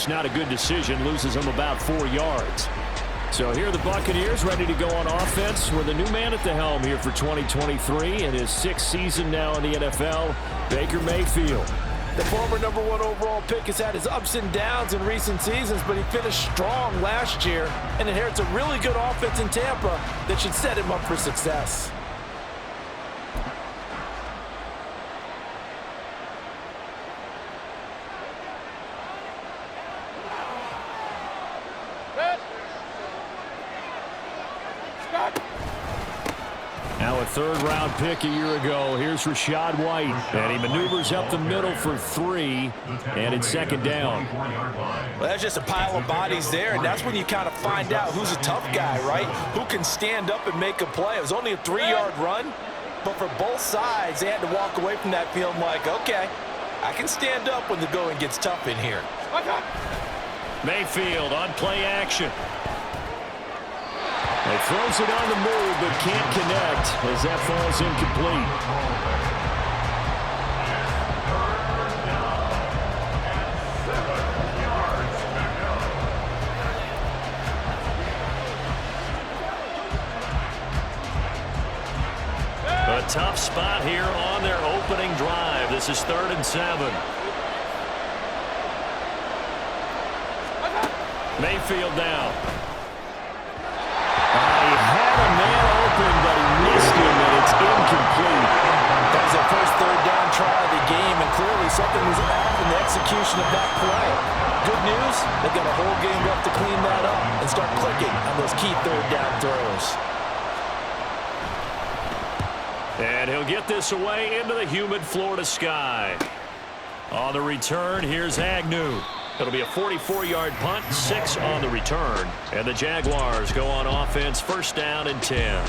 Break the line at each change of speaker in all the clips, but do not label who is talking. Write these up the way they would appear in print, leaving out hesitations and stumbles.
just not a good decision. Loses him about 4 yards. So here are the Buccaneers ready to go on offense with a new man at the helm here for 2023 in his 6th season now in the NFL, Baker Mayfield.
The former #1 overall pick has had his ups and downs in recent seasons, but he finished strong last year and inherits a really good offense in Tampa that should set him up for success.
Now a 3rd-round pick a year ago. Here's Rachaad White. And he maneuvers up the middle for 3. And it's 2nd down.
Well, that's just a pile of bodies there, and that's when you kind of find out who's a tough guy, right? Who can stand up and make a play. It was only a 3-yard run, but for both sides, they had to walk away from that feeling like, okay, I can stand up when the going gets tough in here.
Mayfield on play action. He throws it on the move, but can't connect as that falls incomplete. A tough spot here on their opening drive. This is 3rd and 7. Mayfield now. He had a man open, but he missed him, and it's incomplete.
That was their first 3rd down try of the game, and clearly something was off in the execution of that play. Good news, they've got a whole game left to clean that up and start clicking on those key 3rd down throws.
And he'll get this away into the humid Florida sky. On the return, here's Agnew. It'll be a 44-yard punt, 6 on the return. And the Jaguars go on offense, 1st down and 10.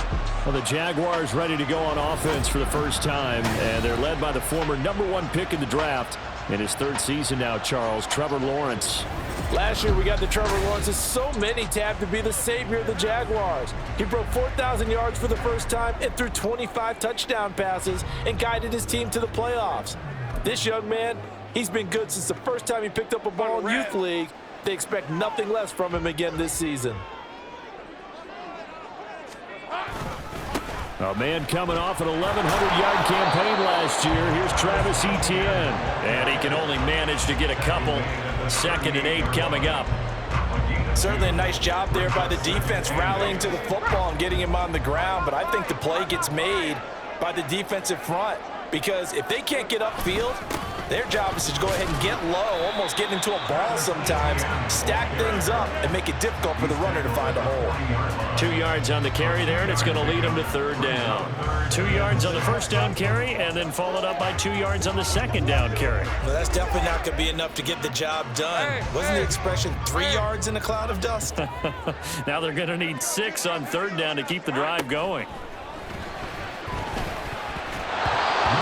Well, the Jaguars ready to go on offense for the first time, and they're led by the former #1 pick in the draft. In his 3rd season now, Charles, Trevor Lawrence.
Last year we got the Trevor Lawrence. So many tabbed to be the savior of the Jaguars. He broke 4,000 yards for the first time and threw 25 touchdown passes and guided his team to the playoffs. This young man, he's been good since the first time he picked up a ball in Youth League. They expect nothing less from him again this season.
A man coming off an 1,100-yard campaign last year. Here's Travis Etienne. And he can only manage to get a couple. 2nd and 8 coming up.
Certainly a nice job there by the defense rallying to the football and getting him on the ground. But I think the play gets made by the defensive front, because if they can't get upfield, their job is to go ahead and get low, almost get into a ball sometimes, stack things up, and make it difficult for the runner to find a hole.
2 yards on the carry there, and it's going to lead him to 3rd down. 2 yards on the 1st down carry, and then followed up by 2 yards on the 2nd down carry.
Well, that's definitely not going to be enough to get the job done. Wasn't the expression 3 yards in a cloud of dust?
Now they're going to need 6 on 3rd down to keep the drive going.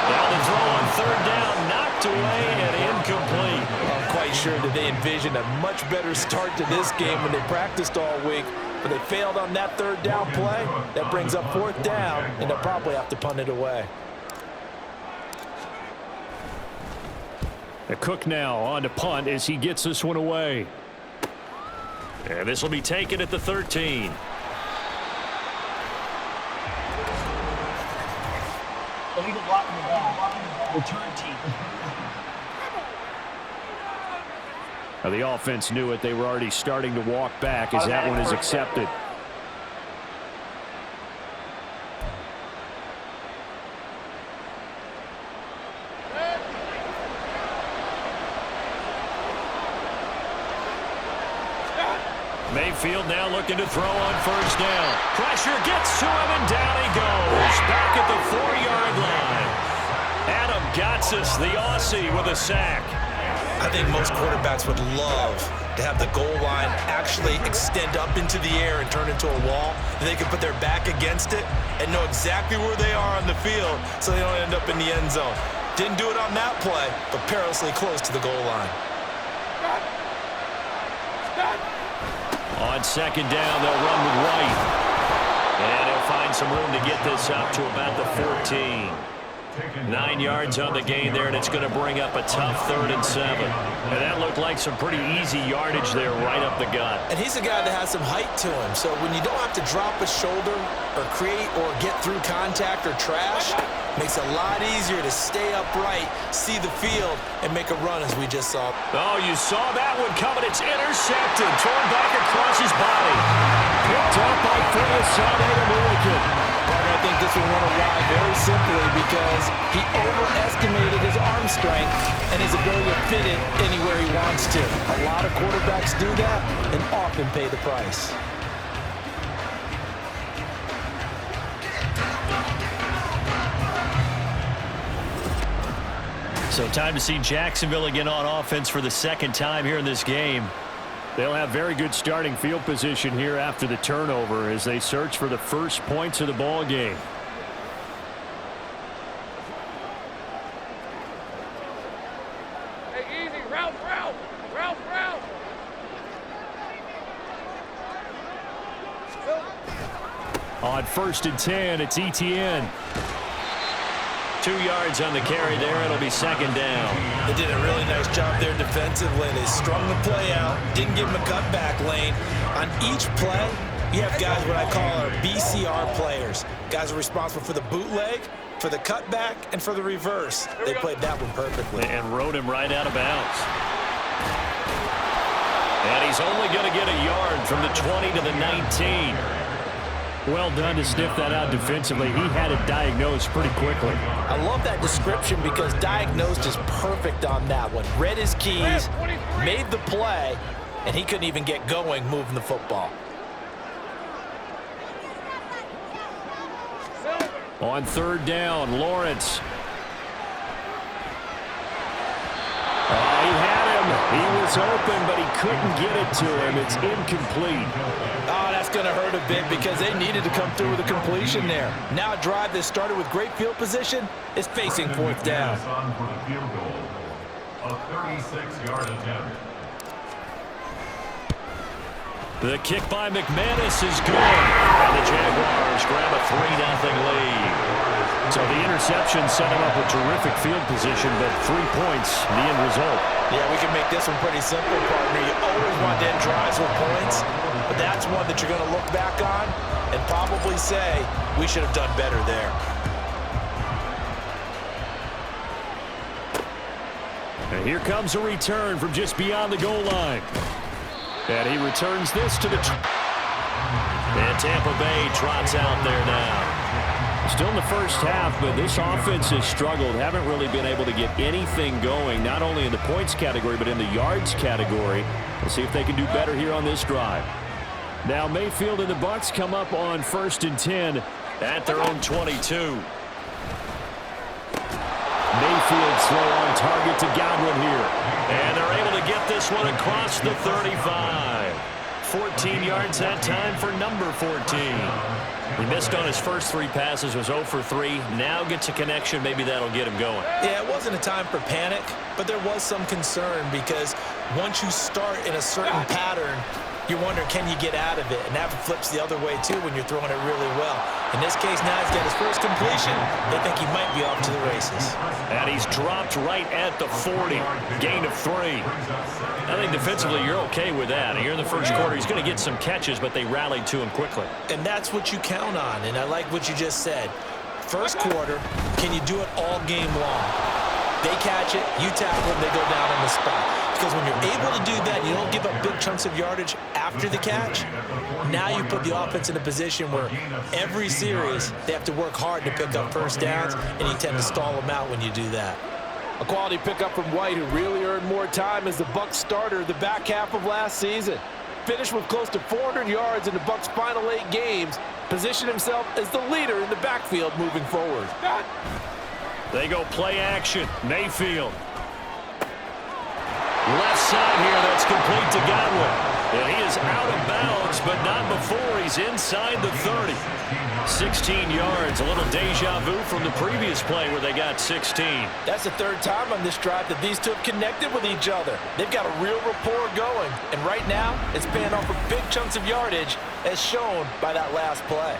Now the throw on 3rd down, knocked away and incomplete.
I'm quite sure that they envisioned a much better start to this game when they practiced all week, but they failed on that 3rd down play. That brings up 4th down, and they'll probably have to punt it away.
A Cook now on to punt as he gets this one away. And this will be taken at the 13.
Illegal blocking the ball. Return team.
Now the offense knew it. They were already starting to walk back as that one is accepted. Mayfield now looking to throw on 1st down. Pressure gets to him, and down he goes. Back at the 4-yard line. Adam Gotsis, the Aussie, with a sack.
I think most quarterbacks would love to have the goal line actually extend up into the air and turn into a wall, and they can put their back against it and know exactly where they are on the field so they don't end up in the end zone. Didn't do it on that play, but perilously close to the goal line.
On 2nd down, they'll run with White. And he'll find some room to get this up to about the 14. 9 yards on the gain there, and it's going to bring up a tough 3rd and 7. And that looked like some pretty easy yardage there right up the gut.
And he's a guy that has some height to him, so when you don't have to drop a shoulder or create or get through contact or trash, makes it a lot easier to stay upright, see the field, and make a run as we just saw.
Oh, you saw that one coming. It's intercepted. Thrown back across his body. Picked up by Phyllis Milliken.
But I think this will run a wide very simply because he overestimated his arm strength and his ability to fit it anywhere he wants to. A lot of quarterbacks do that and often pay the price.
So time to see Jacksonville again on offense for the 2nd time here in this game. They'll have very good starting field position here after the turnover as they search for the first points of the ball game.
Hey, easy. Route.
On 1st and 10, it's Etienne. 2 yards on the carry there. It'll be 2nd down.
They did a really nice job there defensively. They strung the play out, didn't give him a cutback lane. On each play, you have guys what I call our BCR players. Guys are responsible for the bootleg, for the cutback, and for the reverse. They played that one perfectly.
And rode him right out of bounds. And he's only going to get a yard from the 20 to the 19. Well done to sniff that out defensively. He had it diagnosed pretty quickly.
I love that description because diagnosed is perfect on that one. Read his keys, made the play, and he couldn't even get going moving the football.
On 3rd down, Lawrence. Oh, he had him. He was open, but he couldn't get it to him. It's incomplete.
Oh, that's going to hurt a bit because they needed to come through with a completion there. Now a drive that started with great field position is facing 4th down.
A 36-yard attempt.
The kick by McManus is good. And the Jaguars grab a 3-0 lead. So the interception set him up with terrific field position, but 3 points, the end result.
Yeah, we can make this one pretty simple, partner. You always want to end drives with points, but that's one that you're going to look back on and probably say, we should have done better there.
And here comes a return from just beyond the goal line. And he returns this to the... And Tampa Bay trots out there now. Still in the first half, but this offense has struggled. Haven't really been able to get anything going, not only in the points category, but in the yards category. We'll see if they can do better here on this drive. Now Mayfield and the Bucs come up on 1st and 10 at their own 22. Mayfield's throw on target to Godwin here. And they're able to get this one across the 35. 14 yards that time for number 14. He missed on his first 3 passes, was 0 for 3. Now gets a connection. Maybe that'll get him going.
Yeah, it wasn't a time for panic, but there was some concern because once you start in a certain pattern, you're wondering, can you get out of it? And that flips the other way, too, when you're throwing it really well. In this case, now he's got his first completion. They think he might be off to the races.
And he's dropped right at the 40. Gain of 3. I think defensively you're okay with that. Here in the first quarter, he's going to get some catches, but they rallied to him quickly.
And that's what you count on, and I like what you just said. First quarter, can you do it all game long? They catch it, you tackle them, they go down on the spot. Because when you're able to do that, you don't give up big chunks of yardage after the catch. Now you put the offense in a position where every series they have to work hard to pick up first downs, and you tend to stall them out when you do that.
A quality pickup from White, who really earned more time as the Bucs starter the back half of last season. Finished with close to 400 yards in the Bucs' final 8 games. Positioned himself as the leader in the backfield moving forward.
They go play action. Mayfield. Left side here, that's complete to Godwin. And he is out of bounds, but not before he's inside the 30. 16 yards, a little deja vu from the previous play where they got 16.
That's the 3rd time on this drive that these two have connected with each other. They've got a real rapport going. And right now, it's paying off for big chunks of yardage, as shown by that last play.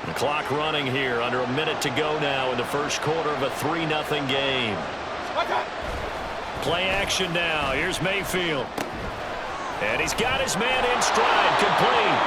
The clock running here, under a minute to go now in the first quarter of a 3-0 game. Play action now. Here's Mayfield. And he's got his man in stride, complete.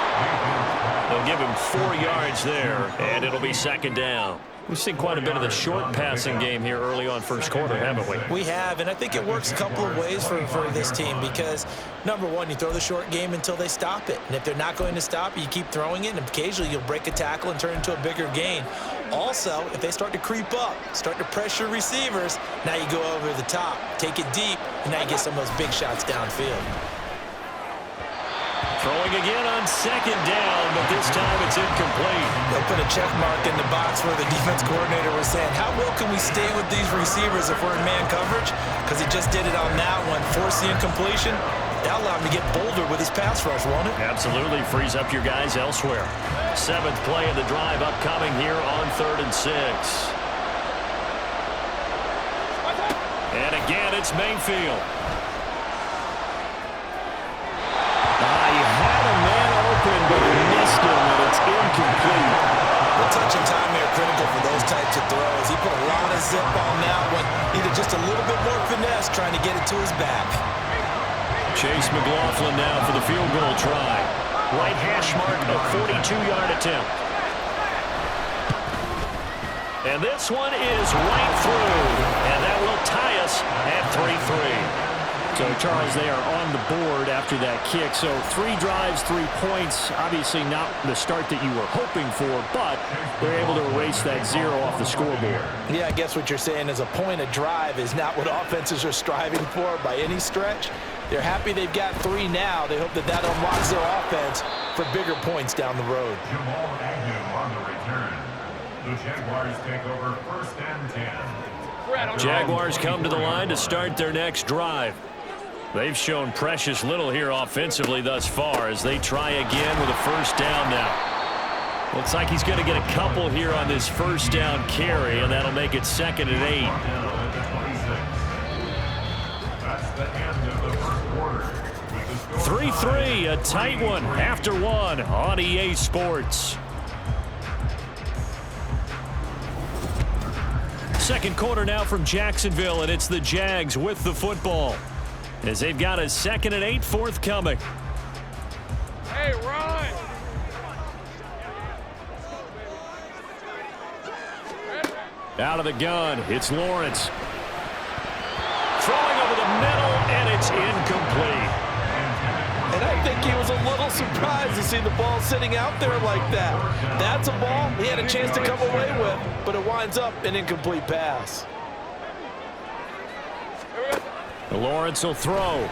They'll give him 4 yards there, and it'll be second down. We've seen quite a bit of the short passing game here early on first quarter, haven't we?
We have, and I think it works a couple of ways for this team because, number one, you throw the short game until they stop it. And if they're not going to stop it, you keep throwing it, and occasionally you'll break a tackle and turn it into a bigger gain. Also, if they start to creep up, start to pressure receivers, now you go over the top, take it deep, and now you get some of those big shots downfield.
Throwing again on second down, but this time it's incomplete.
They'll put a check mark in the box where the defense coordinator was saying, how well can we stay with these receivers if we're in man coverage? Because he just did it on that one, force the incompletion. That'll allow him to get bolder with his pass rush, won't it?
Absolutely, frees up your guys elsewhere. 7th play of the drive upcoming here on 3rd and 6. And again, it's Mayfield. He had a man open, but he missed him, and it's incomplete.
The touch and time here critical for those types of throws. He put a lot of zip on that one. Needed just a little bit more finesse trying to get it to his back.
Chase McLaughlin now for the field goal try. Right hash mark, a 42-yard attempt. And this one is right through, and that will tie us at 3-3.
So, Charles, they are on the board after that kick. So 3 drives, 3 points. Obviously not the start that you were hoping for, but they're able to erase that 0 off the scoreboard.
Yeah, I guess what you're saying is a point a drive is not what offenses are striving for by any stretch. They're happy they've got 3 now. They hope that unlocks their offense for bigger points down the road.
Jamal Agnew on the return. The Jaguars take over 1st and 10.
Jaguars come to the line to start their next drive. They've shown precious little here offensively thus far as they try again with a first down now. Looks like he's going to get a couple here on this first down carry, and that'll make it 2nd and 8.
That's the end of the first quarter.
3-3, a tight one after 1 on EA Sports. Second quarter now from Jacksonville, and it's the Jags with the football, as they've got a 2nd and 8 forthcoming.
Hey, Ron!
Out of the gun, it's Lawrence. Throwing over the middle, and it's incomplete.
And I think he was a little surprised to see the ball sitting out there like that. That's a ball he had a chance to come away with, but it winds up an incomplete pass.
Lawrence will throw.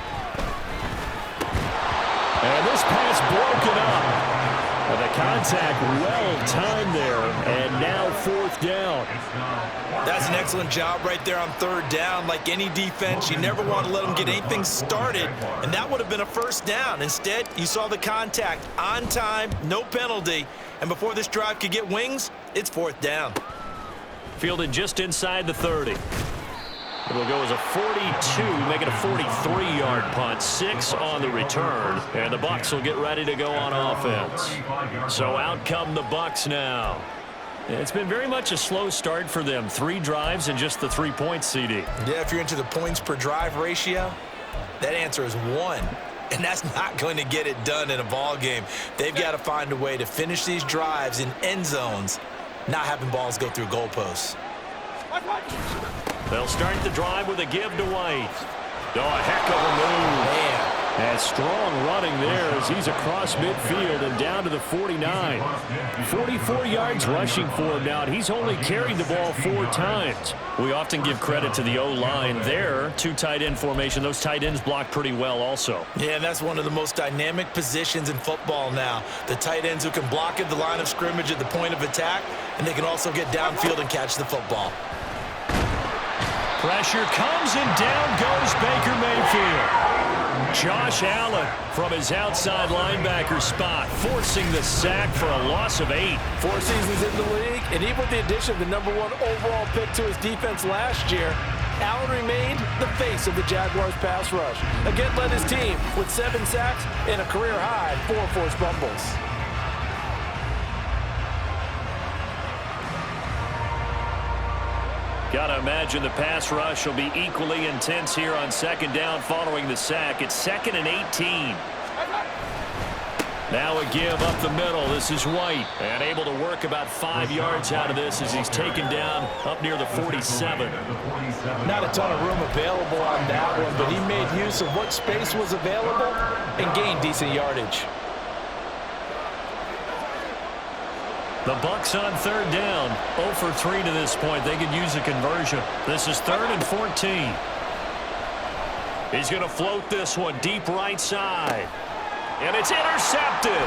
And this pass broken up. And the contact well timed there, and now 4th down.
That's an excellent job right there on 3rd down. Like any defense, you never want to let them get anything started, and that would have been a first down. Instead, you saw the contact on time, no penalty, and before this drive could get wings, it's 4th down.
Fielded just inside the 30. It'll go as a 42, make it a 43-yard punt, 6 on the return, and the Bucs will get ready to go on offense. So out come the Bucs now. It's been very much a slow start for them. 3 drives and just the 3 points, CD.
Yeah, if you're into the points per drive ratio, that answer is 1. And that's not going to get it done in a ball game. They've got to find a way to finish these drives in end zones, not having balls go through goalposts.
They'll start the drive with a give to White. Oh, a heck of a move.
Man.
And strong running there as he's across midfield and down to the 49. 44 yards rushing for him now, and he's only carried the ball 4 times. We often give credit to the O-line there. 2 tight end formation. Those tight ends block pretty well also.
Yeah, and that's one of the most dynamic positions in football now. The tight ends who can block at the line of scrimmage at the point of attack, and they can also get downfield and catch the football.
Pressure comes, and down goes Baker Mayfield. Josh Allen from his outside linebacker spot, forcing the sack for a loss of 8.
4 seasons in the league, and even with the addition of the #1 overall pick to his defense last year, Allen remained the face of the Jaguars pass rush. Again, led his team with 7 sacks and a career-high 4 forced fumbles.
Got to imagine the pass rush will be equally intense here on second down following the sack. It's 2nd and 18. Now a give up the middle. This is White. And able to work about 5 yards out of this as he's taken down up near the 47.
Not a ton of room available on that one, but he made use of what space was available and gained decent yardage.
The Bucs on third down. 0 for 3 to this point. They could use a conversion. This is 3rd and 14. He's going to float this one deep right side. And it's intercepted.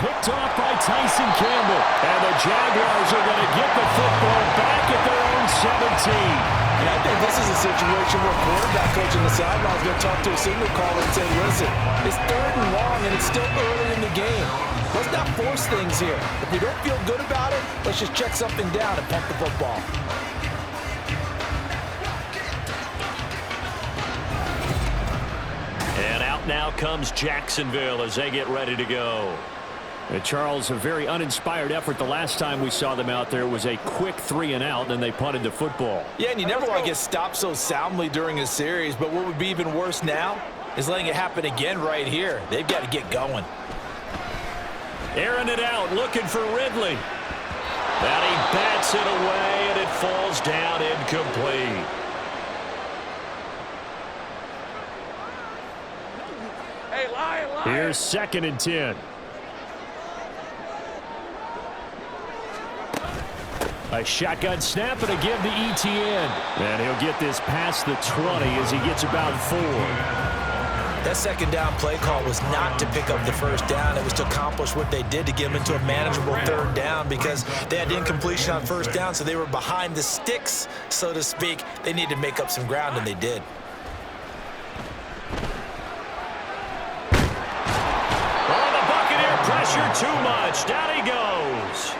Picked off by Tyson Campbell. And the Jaguars are going to get the football back at their own 17.
And I think this is a situation where quarterback coach on the sideline is going to talk to a signal caller and say, listen, it's 3rd and long and it's still early in the game. Let's not force things here. If we don't feel good about it, let's just check something down and pump the football.
And out now comes Jacksonville as they get ready to go.
Charles, a very uninspired effort. The last time we saw them out there was a quick 3 and out, and they punted the football.
Yeah, and you never want to get stopped so soundly during a series, but what would be even worse now is letting it happen again right here. They've got to get going.
Airing it out, looking for Ridley. And he bats it away, and it falls down incomplete.
Hey, Lion.
Here's 2nd and 10. A shotgun snap and a give to ETN. And he'll get this past the 20 as he gets about 4.
That second down play call was not to pick up the first down. It was to accomplish what they did to get them into a manageable 3rd down because they had incompletion on first down, so they were behind the sticks, so to speak. They needed to make up some ground, and they did.
Oh, the Buccaneer pressure too much. Down he goes.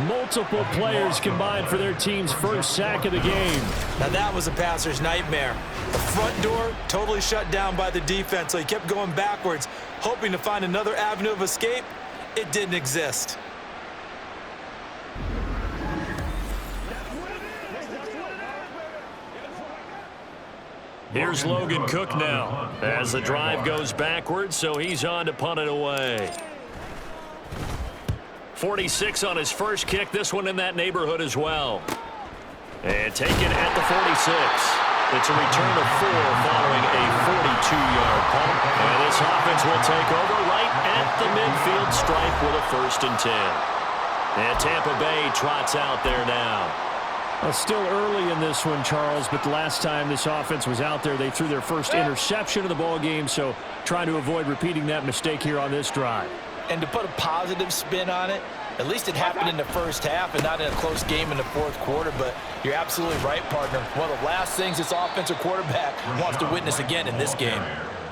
Multiple players combined for their team's first sack of the game.
Now that was a passer's nightmare. The front door totally shut down by the defense, so he kept going backwards, hoping to find another avenue of escape. It didn't exist.
Here's Logan Cook now as the drive goes backwards, so he's on to punt it away. 46 on his first kick. This one in that neighborhood as well. And taken at the 46. It's a return of 4 following a 42-yard punt. And this offense will take over right at the midfield stripe with a 1st and 10. And Tampa Bay trots out there now.
Well, still early in this one, Charles, but the last time this offense was out there, they threw their first interception of the ball game, so trying to avoid repeating that mistake here on this drive.
And to put a positive spin on it, at least it happened in the first half and not in a close game in the 4th quarter, but you're absolutely right, partner. One of the last things this offensive quarterback wants to witness again in this game.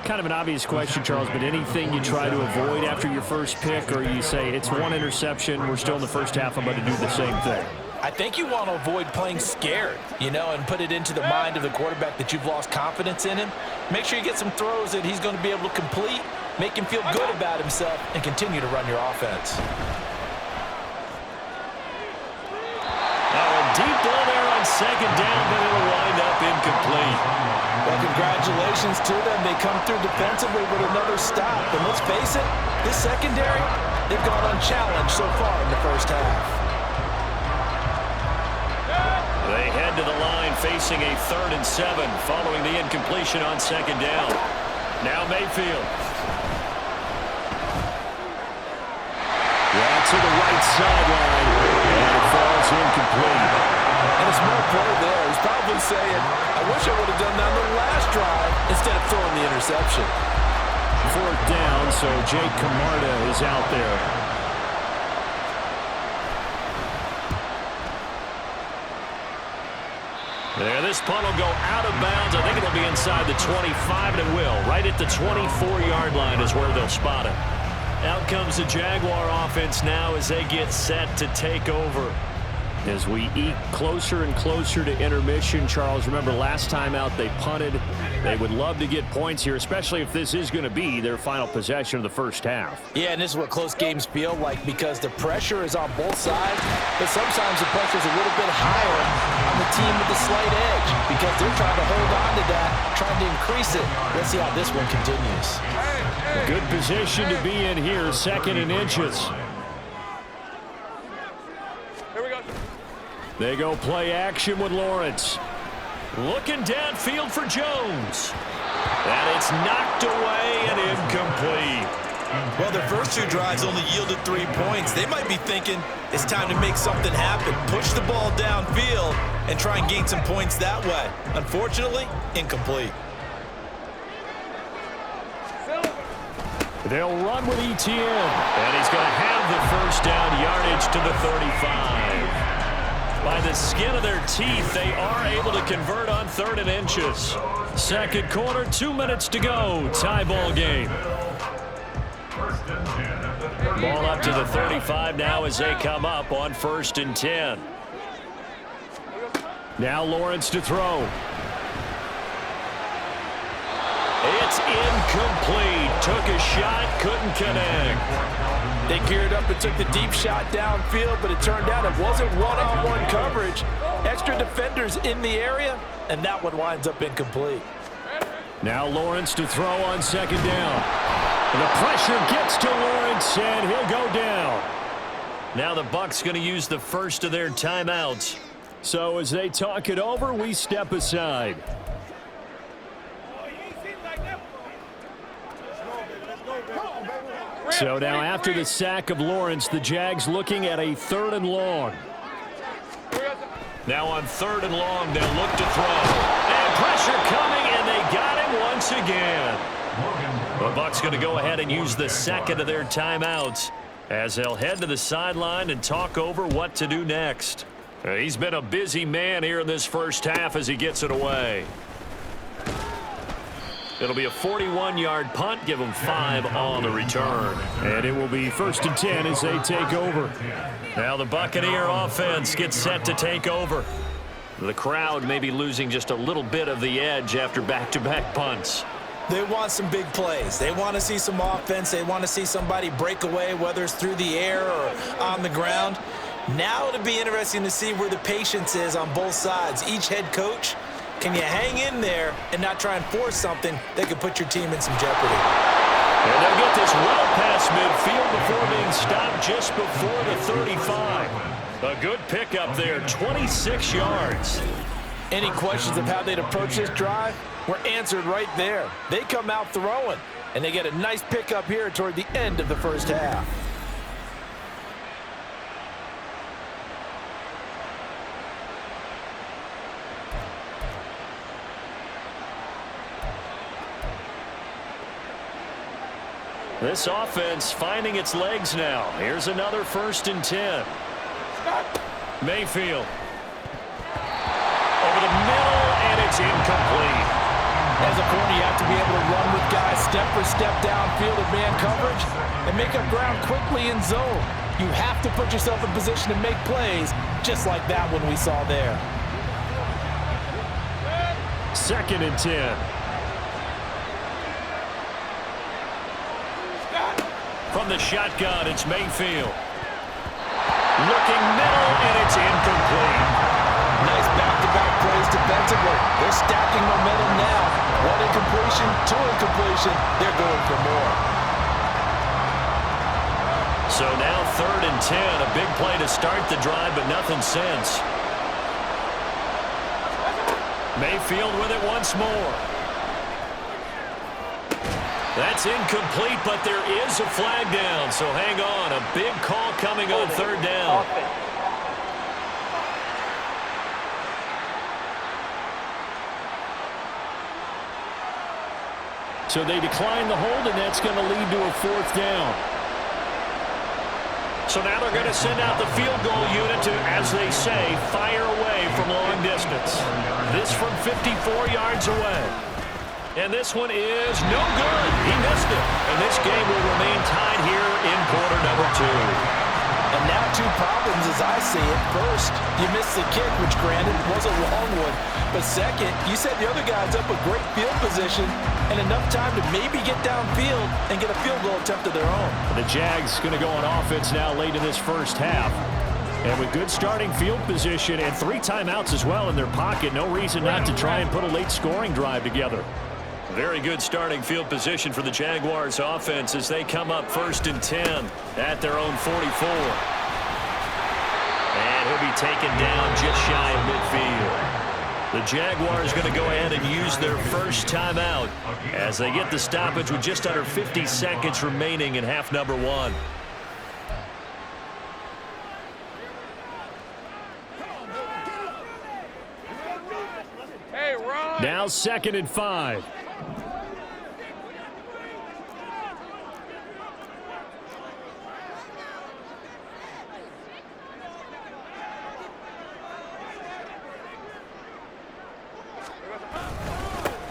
Kind of an obvious question, Charles, but anything you try to avoid after your first pick, or you say it's 1 interception, we're still in the first half, I'm going to do the same thing?
I think you want to avoid playing scared, and put it into the mind of the quarterback that you've lost confidence in him. Make sure you get some throws that he's going to be able to complete, make him feel good about himself, and continue to run your offense.
Deep ball there on second down, but it'll wind up incomplete.
Well, congratulations to them. They come through defensively with another stop. And let's face it, this secondary, they've gone unchallenged so far in the first half.
They head to the line facing a 3rd and 7 following the incompletion on second down. Now Mayfield.
Yeah, to the right sideline. And it falls incomplete.
And it's more play there. He's probably saying, I wish I would have done that on the last drive instead of throwing the interception.
4th down, so Jake Camarda is out there.
There, this punt will go out of bounds. I think it'll be inside the 25, and it will. Right at the 24-yard line is where they'll spot it. Out comes the Jaguar offense now as they get set to take over.
As we eke closer and closer to intermission, Charles, remember last time out they punted. They would love to get points here, especially if this is going to be their final possession of the first half.
Yeah, and this is what close games feel like because the pressure is on both sides, but sometimes the pressure is a little bit higher on the team with the slight edge because they're trying to hold on to that, trying to increase it. Let's see how this one continues.
Good position to be in here, 2nd and inches. They go play action with Lawrence.
Looking downfield for Jones. And it's knocked away and incomplete.
Well, their first 2 drives only yielded 3 points. They might be thinking it's time to make something happen. Push the ball downfield and try and gain some points that way. Unfortunately, incomplete.
They'll run with ETN.
And he's going to have the first down, yardage to the 35. By the skin of their teeth, they are able to convert on 3rd and inches. Second quarter, 2 minutes to go. Tie ball game. Ball up to the 35 now as they come up on 1st and 10.
Now Lawrence to throw.
It's incomplete. Took a shot, couldn't connect.
They geared up and took the deep shot downfield, but it turned out it wasn't one-on-one coverage. Extra defenders in the area, and that one winds up incomplete.
Now Lawrence to throw on 2nd down. And the pressure gets to Lawrence, and he'll go down.
Now the Bucs going to use the first of their timeouts.
So as they talk it over, we step aside. So now after the sack of Lawrence, the Jags looking at a 3rd and long.
Now on 3rd and long, they'll look to throw. And pressure coming, and they got him once again. The Bucs going to go ahead and use the 2nd of their timeouts as they'll head to the sideline and talk over what to do next. He's been a busy man here in this first half as he gets it away. It'll be a 41-yard punt. Give them 5 on the return.
And it will be 1st and 10 as they take over.
Now the Buccaneer offense gets set to take over. The crowd may be losing just a little bit of the edge after back-to-back punts.
They want some big plays. They want to see some offense. They want to see somebody break away, whether it's through the air or on the ground. Now it'll be interesting to see where the patience is on both sides. Each head coach, can you hang in there and not try and force something that could put your team in some jeopardy?
And they'll get this well past midfield before being stopped just before the 35. A good pickup there, 26 yards.
Any questions of how they'd approach this drive were answered right there. They come out throwing, and they get a nice pickup here toward the end of the first half.
This offense finding its legs now. Here's another 1st and 10. Mayfield. Over the middle, and it's incomplete.
As a corner, you have to be able to run with guys step for step downfield in man coverage and make up ground quickly in zone. You have to put yourself in position to make plays, just like that one we saw there.
2nd and 10.
From the shotgun, it's Mayfield. Looking middle, and it's incomplete.
Nice back-to-back plays defensively. They're stacking momentum now. One incompletion, 2 incompletion. They're going for more.
So now 3rd and 10. A big play to start the drive, but nothing since. Mayfield with it once more. That's incomplete, but there is a flag down, so hang on. A big call coming on 3rd down.
So they decline the hold, and that's going to lead to a 4th down.
So now they're going to send out the field goal unit to, as they say, fire away from long distance. This from 54 yards away. And this one is no good. He missed it. And this game will remain tied here in quarter number 2.
And now 2 problems as I say it. First, you missed the kick, which granted was a long one. But second, you set the other guys up with great field position and enough time to maybe get downfield and get a field goal attempt of their own.
The Jags going to go on offense now late in this first half. And with good starting field position and 3 timeouts as well in their pocket, no reason not to try and put a late scoring drive together.
Very good starting field position for the Jaguars offense as they come up 1st and 10 at their own 44. And he'll be taken down just shy of midfield. The Jaguars going to go ahead and use their first timeout as they get the stoppage with just under 50 seconds remaining in half number 1.
Hey, Ron.
Now 2nd and 5.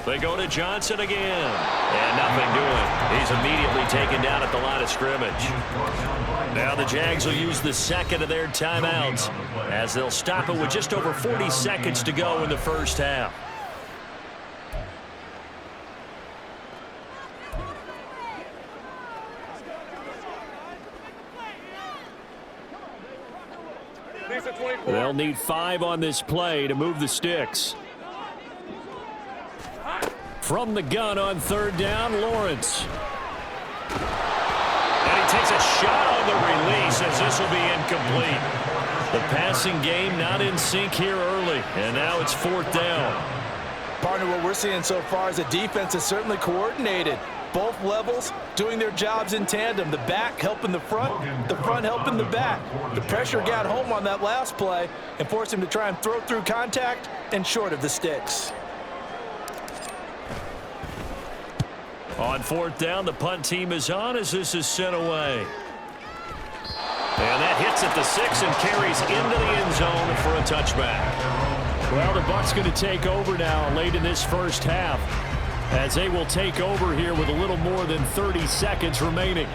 They go to Johnson again. And nothing doing. He's immediately taken down at the line of scrimmage. Now the Jags will use the 2nd of their timeouts as they'll stop it with just over 40 seconds to go in the first half.
They'll need 5 on this play to move the sticks. From the gun on 3rd down, Lawrence.
And he takes a shot on the release as this will be incomplete. The passing game not in sync here early, and now it's 4th down.
Partner, what we're seeing so far is the defense is certainly coordinated. Both levels doing their jobs in tandem. The back helping the front helping the back. The pressure got home on that last play and forced him to try and throw through contact and short of the sticks.
On 4th down, the punt team is on as this is sent away. And that hits at the 6 and carries into the end zone for a touchback.
Well, the Bucs going to take over now late in this first half as they will take over here with a little more than 30 seconds remaining.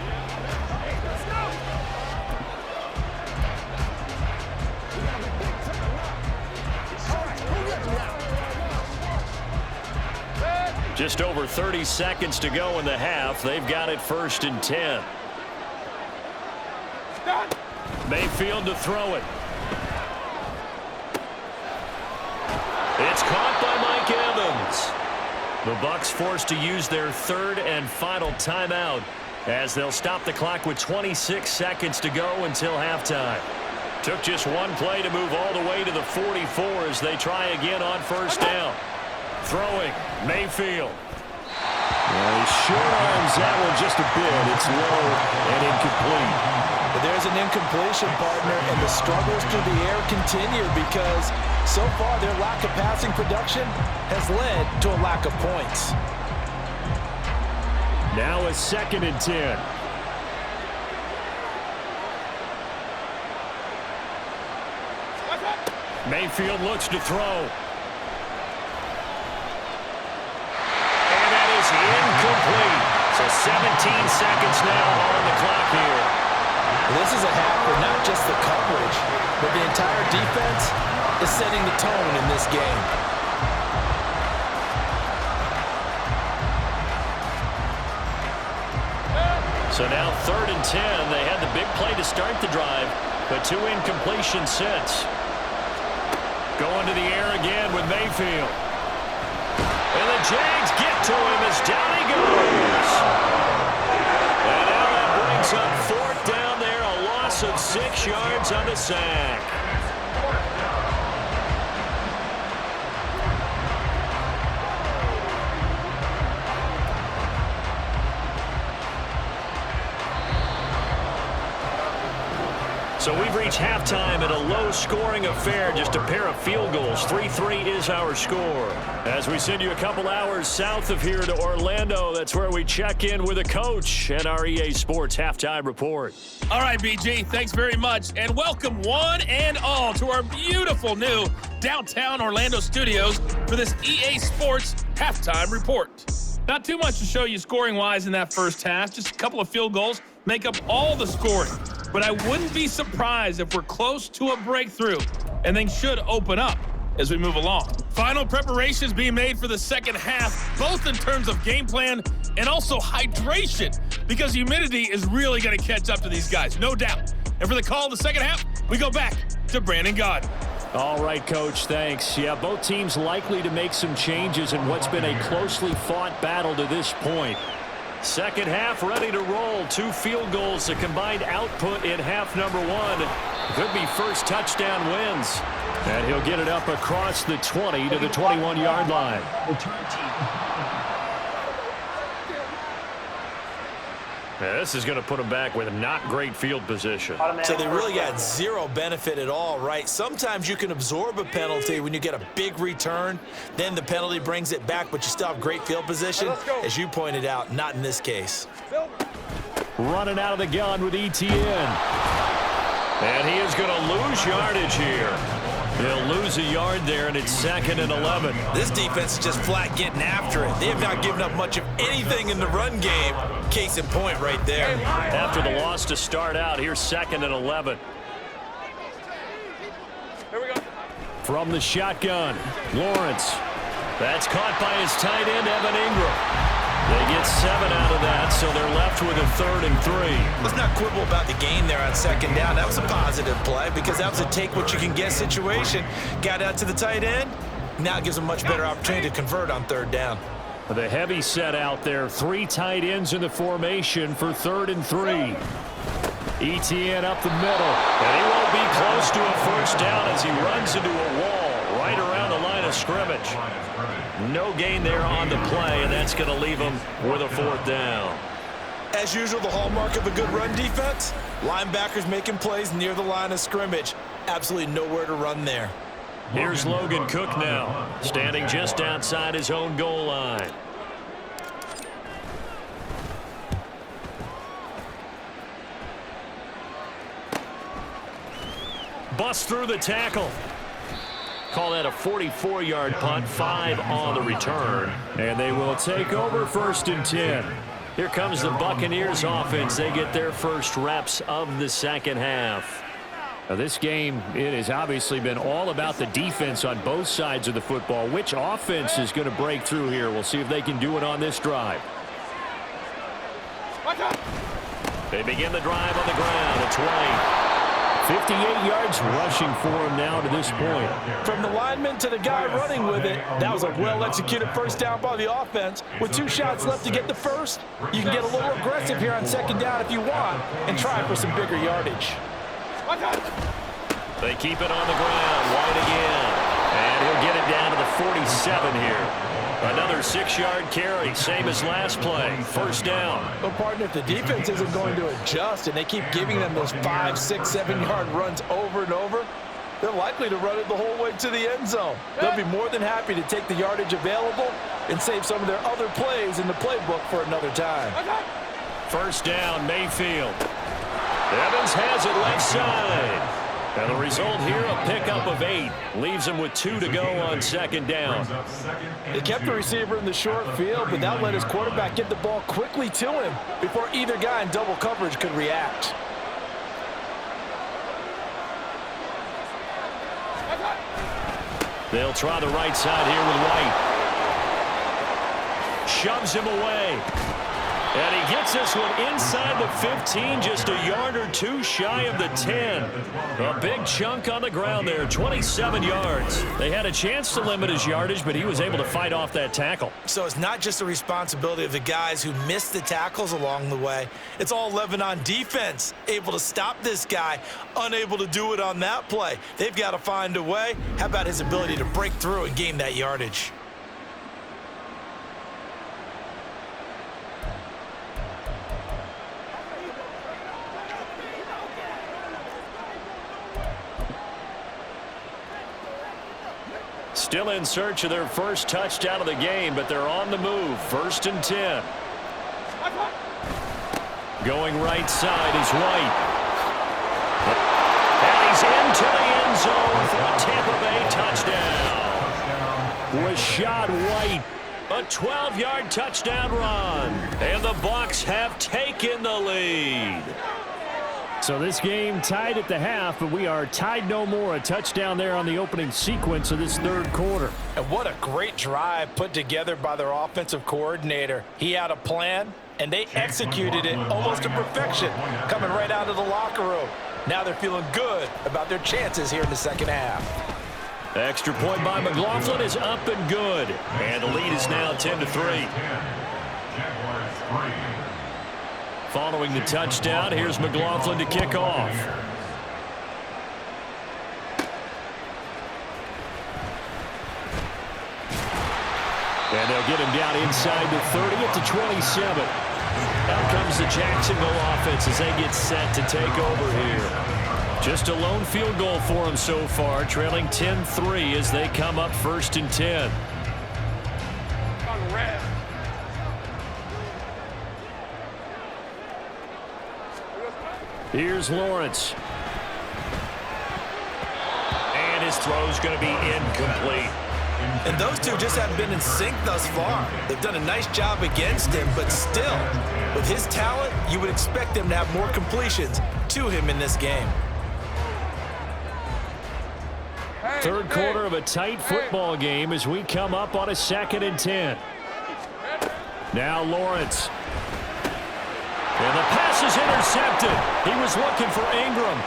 Just over 30 seconds to go in the half. They've got it 1st and 10. Mayfield to throw it. It's caught by Mike Evans. The Bucs forced to use their 3rd and final timeout as they'll stop the clock with 26 seconds to go until halftime. Took just one play to move all the way to the 44 as they try again on 1st down. Throwing, Mayfield.
Well, he short arms that one just a bit. It's low and incomplete.
But there's an incompletion, partner, and the struggles through the air continue because so far their lack of passing production has led to a lack of points.
Now a 2nd and 10.
Mayfield looks to throw. Incomplete. So 17 seconds now on the clock here.
This is a half where not just the coverage, but the entire defense is setting the tone in this game.
So now 3rd and 10. They had the big play to start the drive, but 2 incompletions since. Going to the air again with Mayfield. And the Jags get to him as down he goes. And now that brings up 4th down there, a loss of 6 yards on the sack. So we've reached halftime at a low-scoring affair, just a pair of field goals. 3-3 is our score. As we send you a couple hours south of here to Orlando, that's where we check in with a coach and our EA Sports Halftime Report.
All right, BG, thanks very much. And welcome one and all to our beautiful new downtown Orlando studios for this EA Sports Halftime Report. Not too much to show you scoring-wise in that first half. Just a couple of field goals make up all the scoring. but I wouldn't be surprised if we're close to a breakthrough, and things should open up as we move along. Final preparations being made for the second half, both in terms of game plan and also hydration, because humidity is really going to catch up to these guys, no doubt. And for the call of the second half, we go back to Brandon Gaudin.
All right, Coach, thanks. Yeah, both teams likely to make some changes in what's been a closely fought battle to this point.
Second half ready to roll. 2 field goals, the combined output in half number 1. Could be first touchdown wins. And he'll get it up across the 20 to the 21-yard line.
Return team.
Yeah, this is going to put them back with not great field position.
So they really got zero benefit at all, right? Sometimes you can absorb a penalty when you get a big return. Then the penalty brings it back, but you still have great field position. As you pointed out, not in this case.
Running out of the gun with ETN.
And he is going to lose yardage here. They'll lose a yard there, and it's 2nd and 11.
This defense is just flat getting after it. They have not given up much of anything in the run game. Case in point right there.
After the loss to start out, here's 2nd and 11.
Here we go.
From the shotgun, Lawrence.
That's caught by his tight end, Evan Ingram. They get 7 out of that, so they're left with a 3rd and 3.
Let's not quibble about the gain there on 2nd down. That was a positive play because that was a take-what-you-can-get situation. Got out to the tight end. Now it gives them a much better opportunity to convert on 3rd down.
The heavy set out there. 3 tight ends in the formation for 3rd and 3. ETN up the middle.
And he won't be close to a first down as he runs into a wall right around the line of scrimmage. No gain there on the play, and that's going to leave him with a 4th down.
As usual, the hallmark of a good run defense, linebackers making plays near the line of scrimmage. Absolutely nowhere to run there.
Here's Logan Cook now, standing just outside his own goal line. Bust through the tackle. Call that a 44-yard punt, 5 on the return.
And they will take over 1st and 10.
Here comes the Buccaneers offense. They get their first reps of the second half.
Now this game, it has obviously been all about the defense on both sides of the football. Which offense is going to break through here? We'll see if they can do it on this drive.
They begin the drive on the ground. It's White.
58 yards rushing for him now to this point.
From the lineman to the guy running with it, that was a well-executed first down by the offense. With 2 shots left to get the first, you can get a little aggressive here on 2nd down if you want and try for some bigger yardage.
They keep it on the ground. White again. And he'll get it down to the 47 here. Another 6-yard carry, same as last play. First down.
Well, partner, if the defense isn't going to adjust and they keep giving them those 5, 6, 7-yard runs over and over, they're likely to run it the whole way to the end zone. They'll be more than happy to take the yardage available and save some of their other plays in the playbook for another time.
First down, Mayfield. Evans has it left side. And the result here, a pickup of 8. Leaves him with 2 to go on 2nd down.
They kept the receiver in the short field, but that let his quarterback get the ball quickly to him before either guy in double coverage could react.
They'll try the right side here with White. Shoves him away. And he gets this one inside the 15, just a yard or 2 shy of the 10. A big chunk on the ground there, 27 yards. They had a chance to limit his yardage, but he was able to fight off that tackle.
So it's not just the responsibility of the guys who missed the tackles along the way. It's all 11 on defense, able to stop this guy, unable to do it on that play. They've got to find a way. How about his ability to break through and gain that yardage?
Still in search of their first touchdown of the game, but they're on the move. 1st and 10. Going right side is White. And he's into the end zone for a Tampa Bay touchdown. Rashad White, a 12-yard touchdown run. And the Bucs have taken the lead.
So this game tied at the half, but we are tied no more. A touchdown there on the opening sequence of this third quarter.
And what a great drive put together by their offensive coordinator. He had a plan, and they executed it almost to perfection, coming right out of the locker room. Now they're feeling good about their chances here in the second half.
Extra point by McLaughlin is up and good. And the lead is now 10-3. Following the touchdown, here's McLaughlin to kick off. And they'll get him down inside the 30 at the 27. Out comes the Jacksonville offense as they get set to take over here. Just a lone field goal for them so far, trailing 10-3 as they come up 1st and 10. Here's Lawrence. And his throw's going to be incomplete.
And those two just haven't been in sync thus far. They've done a nice job against him, but still, with his talent, you would expect them to have more completions to him in this game.
Third quarter of a tight football game as we come up on a 2nd and 10. Now Lawrence. And the pass is intercepted. He was looking for Ingram.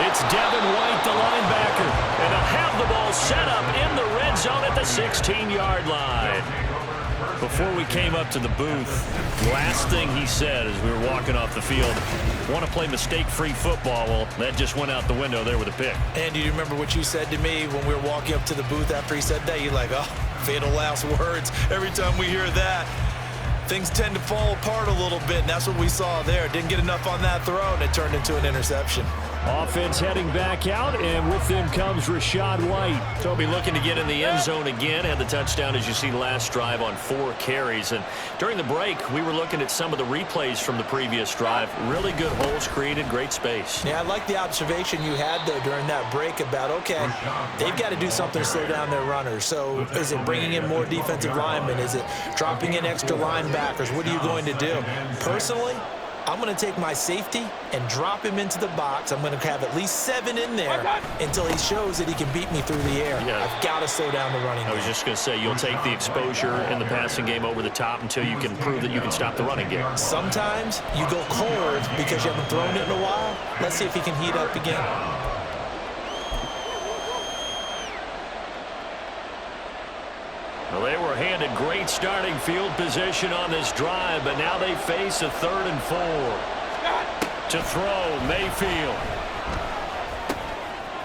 It's Devin White, the linebacker. And they'll have the ball set up in the red zone at the 16-yard line. Before we came up to the booth, last thing he said as we were walking off the field, want to play mistake-free football. Well, that just went out the window there with a pick.
And do you remember what you said to me when we were walking up to the booth after he said that? You're like, oh, fatal last words. Every time we hear that, things tend to fall apart a little bit, and that's what we saw there. Didn't get enough on that throw, and it turned into an interception.
Offense heading back out, and with them comes Rachaad White.
So he'll be looking to get in the end zone again. Had the touchdown, as you see, last drive on 4 carries. And during the break, we were looking at some of the replays from the previous drive. Really good holes created, great space.
Yeah, I like the observation you had, though, during that break about, okay, they've got to do something to slow down their runners. So is it bringing in more defensive linemen? Is it dropping in extra linebackers? What are you going to do? Personally, I'm going to take my safety and drop him into the box. I'm going to have at least 7 in there until he shows that he can beat me through the air. Yeah. I've got to slow down the running game.
I was just going to say, you'll take the exposure in the passing game over the top until you can prove that you can stop the running game.
Sometimes you go cold because you haven't thrown it in a while. Let's see if he can heat up again.
Well, they were handed great starting field position on this drive, but now they face a 3rd and 4. To throw, Mayfield.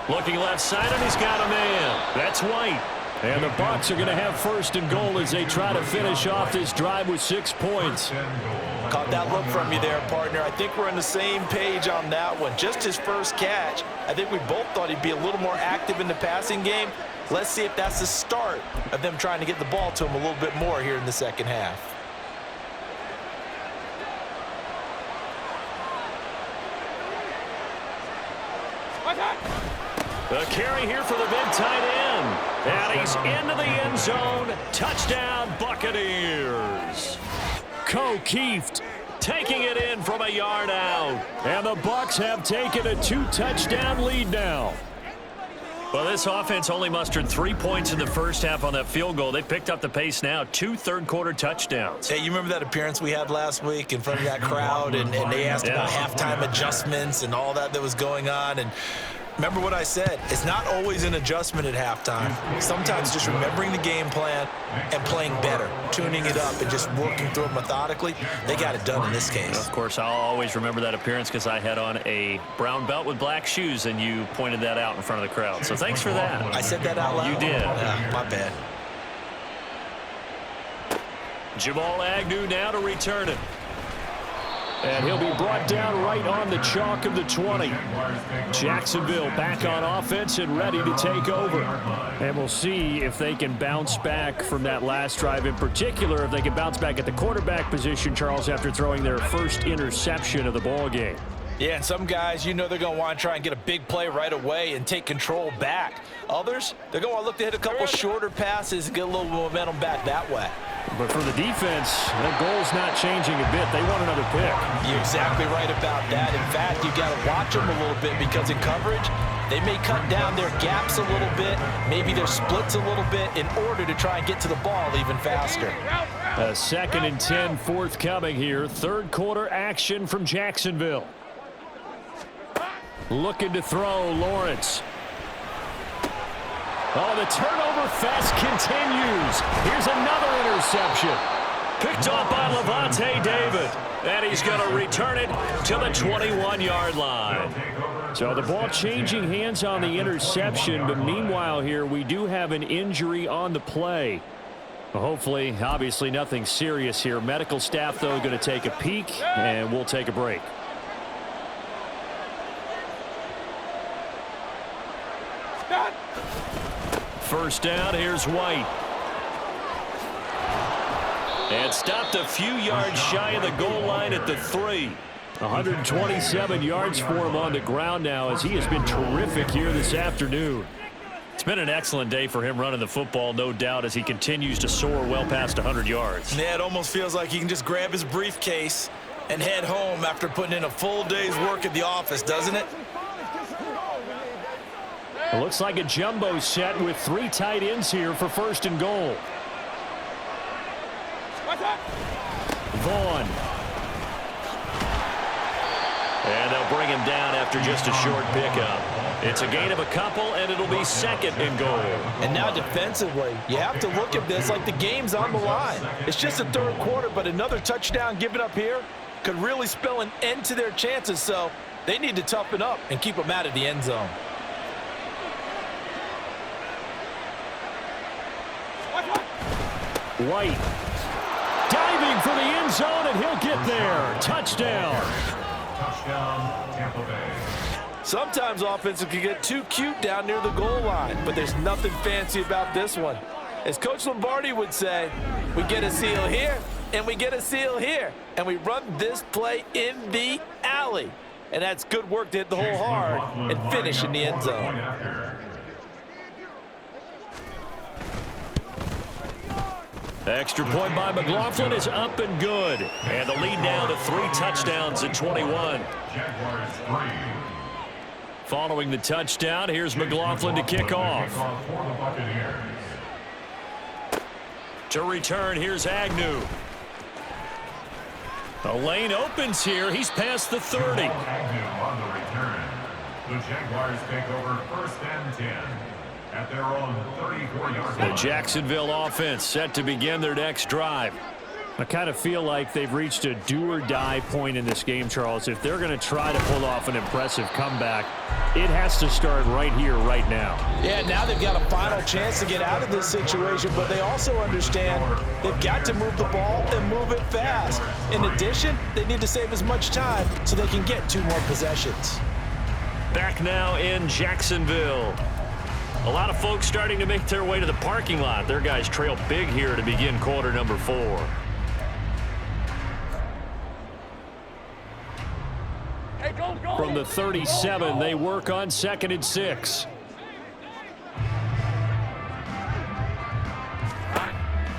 Looking left side, and he's got a man. That's White. And the Bucs are going to have 1st and goal as they try to finish off this drive with 6 points.
Caught that look from you there, partner. I think we're on the same page on that one. Just his first catch. I think we both thought he'd be a little more active in the passing game. Let's see if that's the start of them trying to get the ball to him a little bit more here in the second half.
The carry here for the big tight end. And he's into the end zone. Touchdown, Buccaneers.
O'Keefe
Taking it in from a yard out.
And the Bucs have taken a 2-touchdown lead now.
Well, this offense only mustered 3 points in the first half on that field goal. They picked up the pace now. 2 third-quarter touchdowns.
Hey, you remember that appearance we had last week in front of that crowd, and they asked about halftime adjustments and all that was going on, and remember what I said. It's not always an adjustment at halftime. Sometimes just remembering the game plan and playing better, tuning it up and just working through it methodically. They got it done in this case.
Of course, I'll always remember that appearance because I had on a brown belt with black shoes, and you pointed that out in front of the crowd. So thanks for that.
I said that out loud?
You did.
Yeah, my bad.
Jamal Agnew now to return it.
And he'll be brought down right on the chalk of the 20. Jacksonville back on offense and ready to take over. And we'll see if they can bounce back from that last drive, in particular, if they can bounce back at the quarterback position, Charles, after throwing their first interception of the ball game.
Yeah, and some guys, you know they're going to want to try and get a big play right away and take control back. Others, they're going to look to hit a couple shorter passes and get a little momentum back that way.
But for the defense, that goal's not changing a bit. They want another pick.
You're exactly right about that. In fact, you got to watch them a little bit because in coverage, they may cut down their gaps a little bit, maybe their splits a little bit in order to try and get to the ball even faster.
A 2nd and 10 forthcoming here. Third quarter action from Jacksonville. Looking to throw, Lawrence. Oh, the turnover fest continues. Here's another interception.
Picked off by Levante David. And he's going to return it to the 21-yard line.
So the ball changing hands on the interception, but meanwhile here we do have an injury on the play. Hopefully, obviously nothing serious here. Medical staff, though, going to take a peek, and we'll take a break.
First down, here's White. And stopped a few yards shy of the goal line at the 3.
127 yards for him on the ground now as he has been terrific here this afternoon.
It's been an excellent day for him running the football, no doubt, as he continues to soar well past 100 yards.
Yeah, it almost feels like he can just grab his briefcase and head home after putting in a full day's work at the office, doesn't it?
It looks like a jumbo set with 3 tight ends here for 1st and goal. Vaughn.
And they'll bring him down after just a short pickup. It's a gain of a couple, and it'll be 2nd and goal.
And now defensively, you have to look at this like the game's on the line. It's just the 3rd quarter, but another touchdown given up here could really spell an end to their chances, so they need to toughen up and keep them out of the end zone.
White diving for the end zone, and he'll get there. Touchdown.
Touchdown, Tampa Bay.
Sometimes offenses can get too cute down near the goal line, but there's nothing fancy about this one. As Coach Lombardi would say, we get a seal here, and we get a seal here, and we run this play in the alley. And that's good work to hit the hole hard and finish in the end zone.
Extra point by McLaughlin is up and good. And the lead now to 3 touchdowns at 21.
Jaguars 3.
Following the touchdown, here's McLaughlin to kick off. To return, here's Agnew. The lane opens here. He's past the 30.
Agnew on the return. The Jaguars take over 1st and 10. At their own 34-yard line.
The Jacksonville offense set to begin their next drive.
I kind of feel like they've reached a do-or-die point in this game, Charles. If they're going to try to pull off an impressive comeback, it has to start right here, right now.
Yeah, now they've got a final chance to get out of this situation, but they also understand they've got to move the ball and move it fast. In addition, they need to save as much time so they can get 2 more possessions.
Back now in Jacksonville. A lot of folks starting to make their way to the parking lot. Their guys trail big here to begin quarter number 4.
From the 37, they work on 2nd and 6.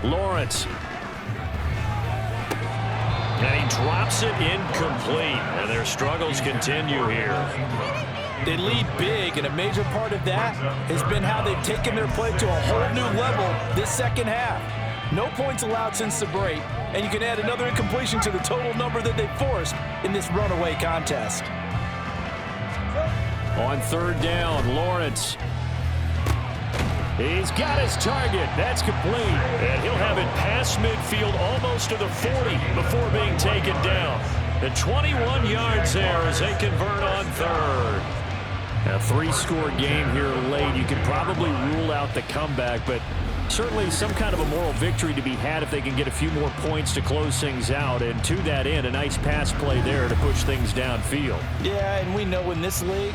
Lawrence.
And he drops it incomplete. And their struggles continue here.
They lead big, and a major part of that has been how they've taken their play to a whole new level this second half. No points allowed since the break, and you can add another incompletion to the total number that they forced in this runaway contest.
On 3rd down, Lawrence. He's got his target. That's complete.
And he'll have it past midfield almost to the 40 before being taken down. The 21 yards there as they convert on 3rd.
A 3-score game here late. You could probably rule out the comeback, but certainly some kind of a moral victory to be had if they can get a few more points to close things out. And to that end, a nice pass play there to push things downfield.
Yeah, and we know in this league,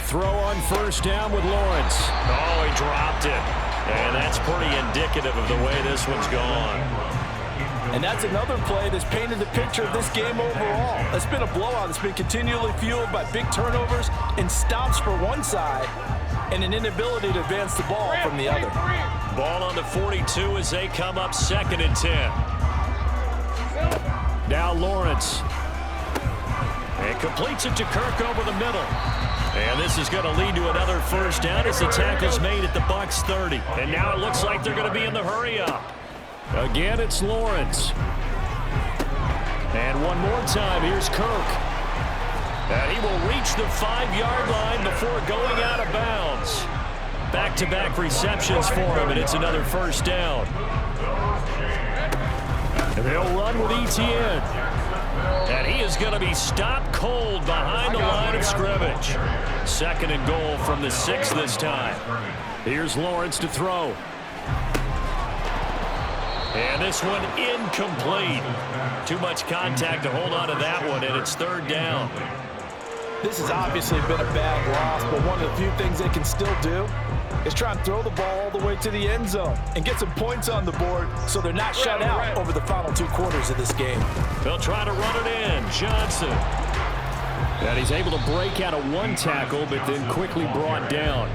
throw on first down with Lawrence.
Oh, he dropped it. And that's pretty indicative of the way this one's gone.
And that's another play that's painted the picture of this game overall. It's been a blowout. It's been continually fueled by big turnovers and stops for one side and an inability to advance the ball from the other.
Ball on the 42 as they come up 2nd and 10.
Now Lawrence.
And completes it to Kirk over the middle. And this is going to lead to another first down as the tackle's made at the Bucs 30. And now it looks like they're going to be in the hurry-up.
Again, it's Lawrence.
And one more time, here's Kirk. And he will reach the 5-yard line before going out of bounds. Back-to-back receptions for him, and it's another first down.
And they'll run with Etienne.
And he is going to be stopped cold behind the line of scrimmage. 2nd and goal from the 6 this time.
Here's Lawrence to throw.
And this one incomplete. Too much contact to hold on to that one, and it's 3rd down.
This has obviously been a bad loss, but one of the few things they can still do is try and throw the ball all the way to the end zone and get some points on the board so they're not shut out over the final 2 quarters of this game.
They'll try to run it in. Johnson.
And he's able to break out of one tackle, but then quickly brought down.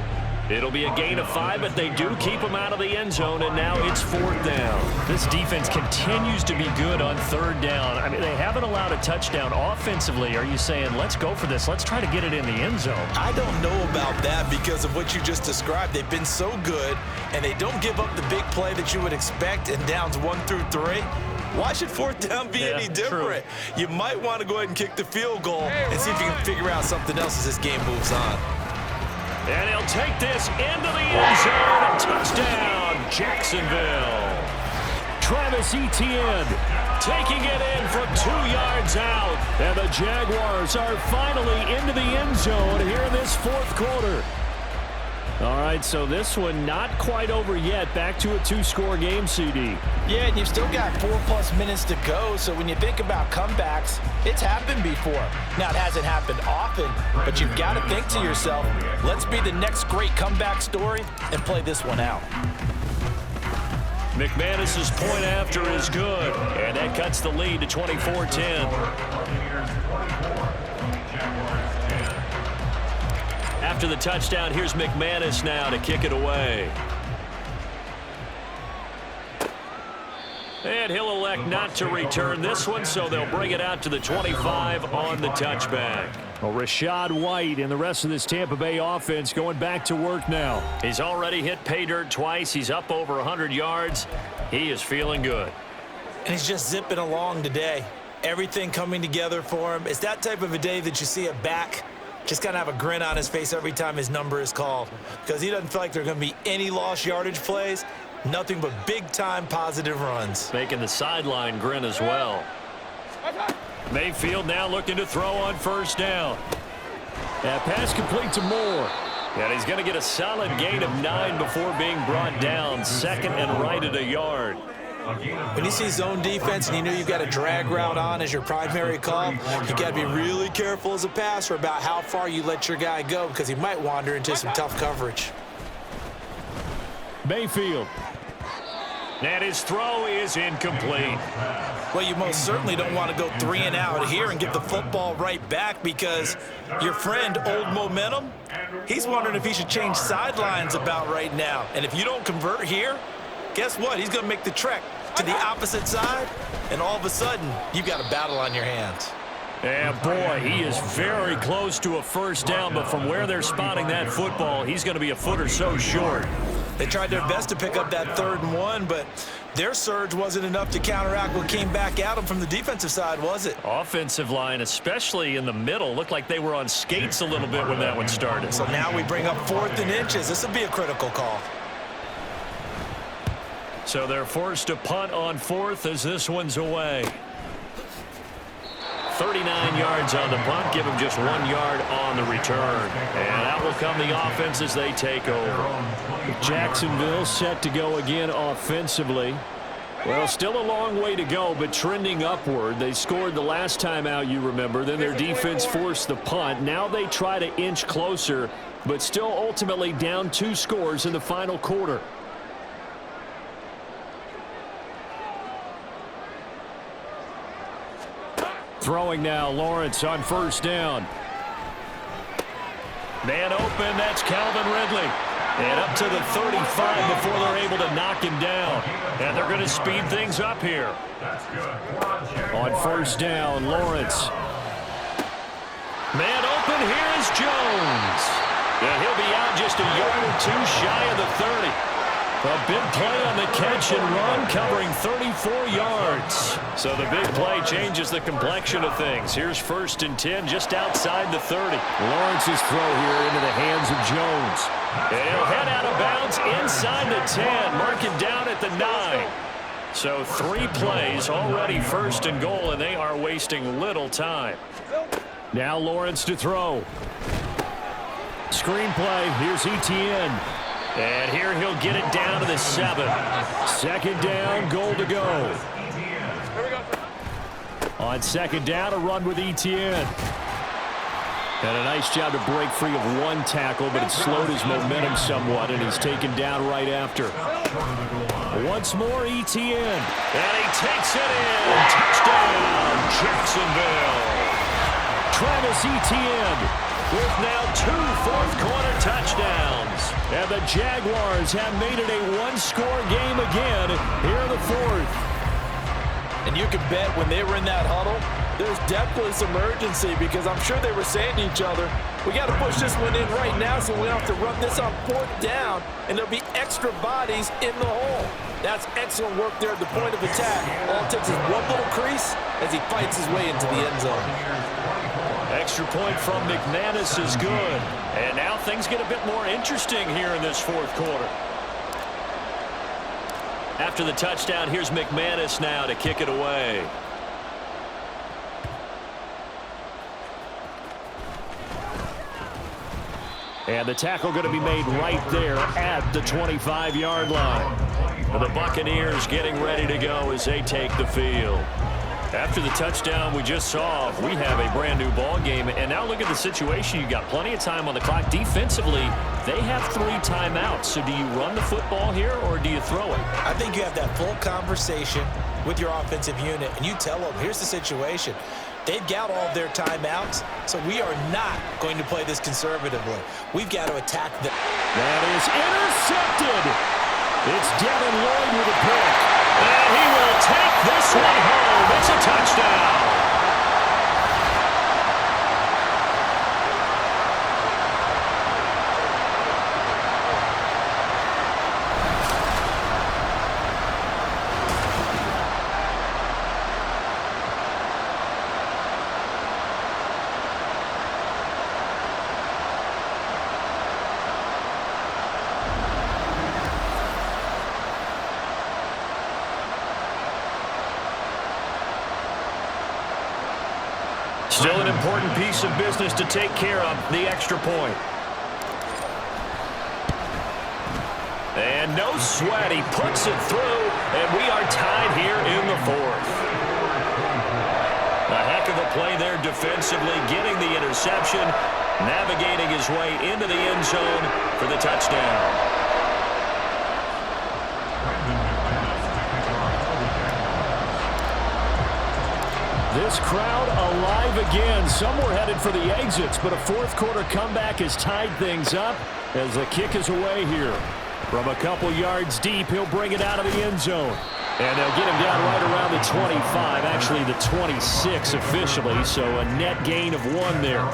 It'll be a gain of 5, but they do keep him out of the end zone, and now it's 4th down. This defense continues to be good on 3rd down. I mean, they haven't allowed a touchdown offensively. Are you saying, let's go for this? Let's try to get it in the end zone.
I don't know about that because of what you just described. They've been so good, and they don't give up the big play that you would expect in downs 1 through 3. Why should 4th down be any different?
True.
You might want to go ahead and kick the field goal and see if you can figure out something else as this game moves on.
And he'll take this into the end zone. Touchdown, Jacksonville.
Travis Etienne
Taking it in from 2 yards out.
And the Jaguars are finally into the end zone here in this 4th quarter. All right, so this one not quite over yet. Back to a 2-score game, CD.
Yeah, and you've still got 4+ minutes to go, so when you think about comebacks, it's happened before. Now, it hasn't happened often, but you've got to think to yourself, let's be the next great comeback story and play this one out.
McManus's point after is good, and that cuts the lead to 24-10. After the touchdown, here's McManus now to kick it away. And he'll elect not to return this one, so they'll bring it out to the 25 on the touchback.
Well, Rachaad White and the rest of this Tampa Bay offense going back to work now.
He's already hit pay dirt twice. He's up over 100 yards. He is feeling good.
And he's just zipping along today. Everything coming together for him. It's that type of a day that you see a back just kind of have a grin on his face every time his number is called, because he doesn't feel like there are going to be any lost yardage plays, nothing but big-time positive runs.
Making the sideline grin as well. Mayfield now looking to throw on first down.
That pass complete to Moore.
And he's going to get a solid gain of 9 before being brought down. 2nd and right at a yard.
When you see zone defense and you know you've got a drag route on as your primary call, you got to be really careful as a passer about how far you let your guy go, because he might wander into some tough coverage.
Mayfield.
And his throw is incomplete.
Well, you most certainly don't want to go 3 and out here and give the football right back, because your friend, Old Momentum, he's wondering if he should change sidelines about right now. And if you don't convert here, guess what? He's going to make the trek to the opposite side, and all of a sudden, you've got a battle on your hands.
And boy, he is very close to a first down, but from where they're spotting that football, he's going to be a foot or so short.
They tried their best to pick up that 3rd and 1, but their surge wasn't enough to counteract what came back at them from the defensive side, was it?
Offensive line, especially in the middle, looked like they were on skates a little bit when that one started.
So now we bring up 4th and inches. This will be a critical call.
So they're forced to punt on 4th as this one's away. 39 yards on the punt, give him just 1 yard on the return. And out will come the offense as they take over.
Jacksonville set to go again offensively. Well, still a long way to go, but trending upward. They scored the last time out, you remember. Then their defense forced the punt. Now they try to inch closer, but still ultimately down 2 scores in the final quarter. Throwing now, Lawrence on first down. Man open, that's Calvin Ridley. And up to the 35 before they're able to knock him down. And they're going to speed things up here. On first down, Lawrence. Man open, here is Jones. And he'll be out just a yard or 2 shy of the 30. A big play on the catch and run, covering 34 yards. So the big play changes the complexion of things. Here's first and 10 just outside the 30. Lawrence's throw here into the hands of Jones. And he'll head out of bounds inside the 10, mark it down at the 9. So 3 plays already first and goal, and they are wasting little time. Now Lawrence to throw. Screenplay, here's Etienne. And here he'll get it down to the 7. Second down, goal to go. On second down, a run with Etienne. And a nice job to break free of 1 tackle, but it slowed his momentum somewhat, and he's taken down right after. Once more, Etienne. And he takes it in. Touchdown, Jacksonville. Travis Etienne with now 2 fourth-quarter touchdowns. And the Jaguars have made it a 1-score game again here in the 4th.
And you can bet when they were in that huddle, there's definitely some urgency because I'm sure they were saying to each other, we got to push this one in right now so we don't have to run this on 4th down, and there'll be extra bodies in the hole. That's excellent work there at the point of attack. All it takes is one little crease as he fights his way into the end zone.
Extra point from McManus is good. And now things get a bit more interesting here in this 4th quarter. After the touchdown, here's McManus now to kick it away. And the tackle going to be made right there at the 25-yard line. The Buccaneers getting ready to go as they take the field. After the touchdown we just saw, we have a brand new ball game. And now look at the situation. You've got plenty of time on the clock. Defensively, they have 3 timeouts. So do you run the football here or do you throw it?
I think you have that full conversation with your offensive unit, and you tell them, here's the situation. They've got all of their timeouts, so we are not going to play this conservatively. We've got to attack them.
That is intercepted. It's Devin Lloyd with a pick. And he will take this one home. It's a touchdown. Still an important piece of business to take care of, the extra point. And no sweat, he puts it through, and we are tied here in the 4th. A heck of a play there defensively, getting the interception, navigating his way into the end zone for the touchdown. This crowd alive again. Some were headed for the exits, but a 4th quarter comeback has tied things up as the kick is away here. From a couple yards deep, he'll bring it out of the end zone. And they'll get him down right around the 25, actually the 26 officially, so a net gain of 1 there.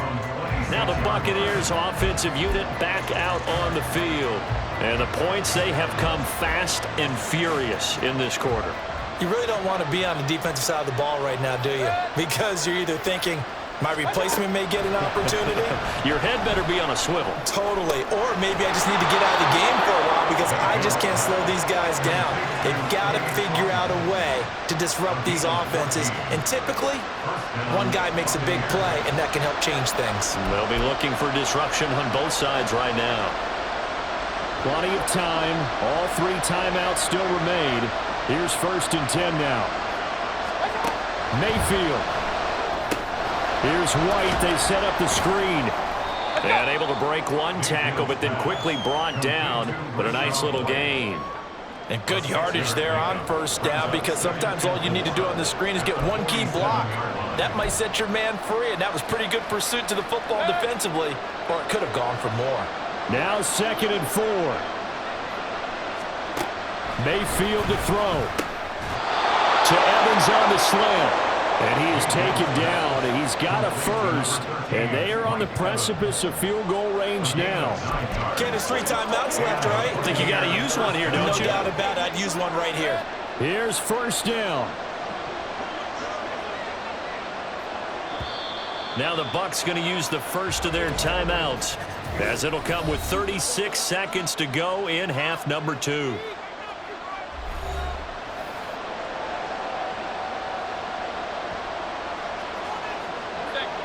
Now the Buccaneers offensive unit back out on the field. And the points, they have come fast and furious in this quarter.
You really don't want to be on the defensive side of the ball right now, do you? Because you're either thinking, my replacement may get an opportunity.
Your head better be on a swivel.
Totally. Or maybe I just need to get out of the game for a while because I just can't slow these guys down. They've got to figure out a way to disrupt these offenses. And typically, one guy makes a big play, and that can help change things.
They'll be looking for disruption on both sides right now. Plenty of time. All 3 timeouts still remain. Here's 1st and 10 now. Mayfield. Here's White. They set up the screen.
And able to break one tackle, but then quickly brought down. But a nice little gain.
And good yardage there on 1st down, because sometimes all you need to do on the screen is get one key block. That might set your man free, and that was pretty good pursuit to the football defensively, or it could have gone for more.
Now 2nd and 4. Mayfield to throw. To Evans on the slant. And he is taken down, and he's got a 1st. And they are on the precipice of field goal range now.
Ken, there's 3 timeouts left, right?
I think you got to use one here, don't you?
No doubt about it. I'd use one right here.
Here's 1st down.
Now the Bucs going to use the first of their timeouts, as it'll come with 36 seconds to go in half number 2.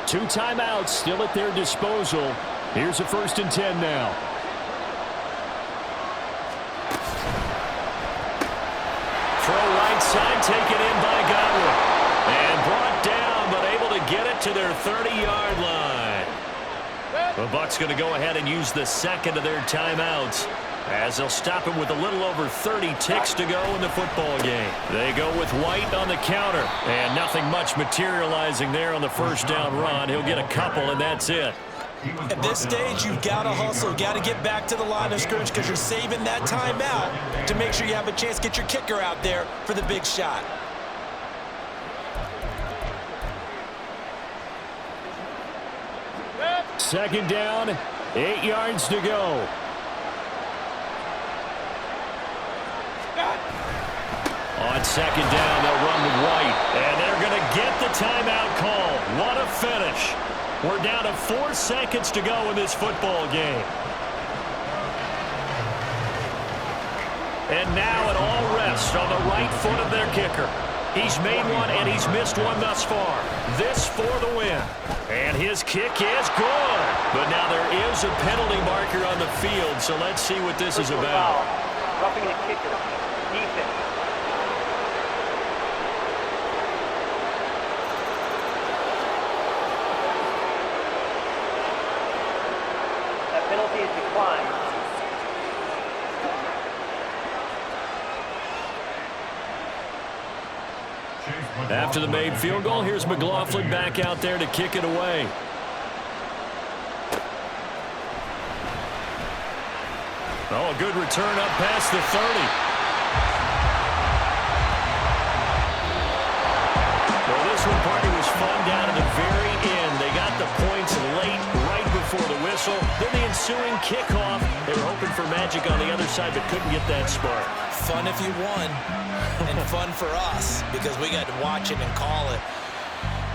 Two timeouts still at their disposal. Here's a 1st and 10 now.
Throw right side, taken in by Godwin. And brought down, but able to get it to their 30-yard line. The Bucs going to go ahead and use the 2nd of their timeouts, as they'll stop him with a little over 30 ticks to go in the football game. They go with White on the counter, and nothing much materializing there on the 1st down run. He'll get a couple, and that's it.
At this stage, you've got to hustle, got to get back to the line of scrimmage, because you're saving that timeout to make sure you have a chance to get your kicker out there for the big shot.
Second down, 8 yards to go.
On 2nd down, they'll run with White, and they're going to get the timeout call. What a finish. We're down to 4 seconds to go in this football game. And now it all rests on the right foot of their kicker. He's made one, and he's missed one thus far. This for the win. And his kick is good. But now there is a penalty marker on the field, so let's see what this is about.
Roughing the kicker. Defense. That penalty is declined.
After the made field goal, here's McLaughlin back out there to kick it away. Oh, a good return up past the 30. Well, this one, Party, was fun down at the very end. They got the points late, right before the whistle. Then the ensuing kickoff. They were hoping for magic on the other side, but couldn't get that spark.
Fun if you won, and fun for us, because we got to watch it and call it.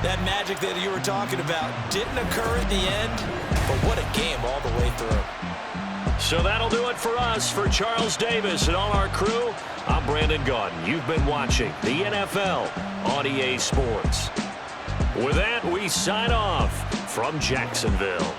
That magic that you were talking about didn't occur at the end, but what a game all the way through.
So that'll do it for us. For Charles Davis and all our crew, I'm Brandon Gaudin. You've been watching the NFL on EA Sports. With that, we sign off from Jacksonville.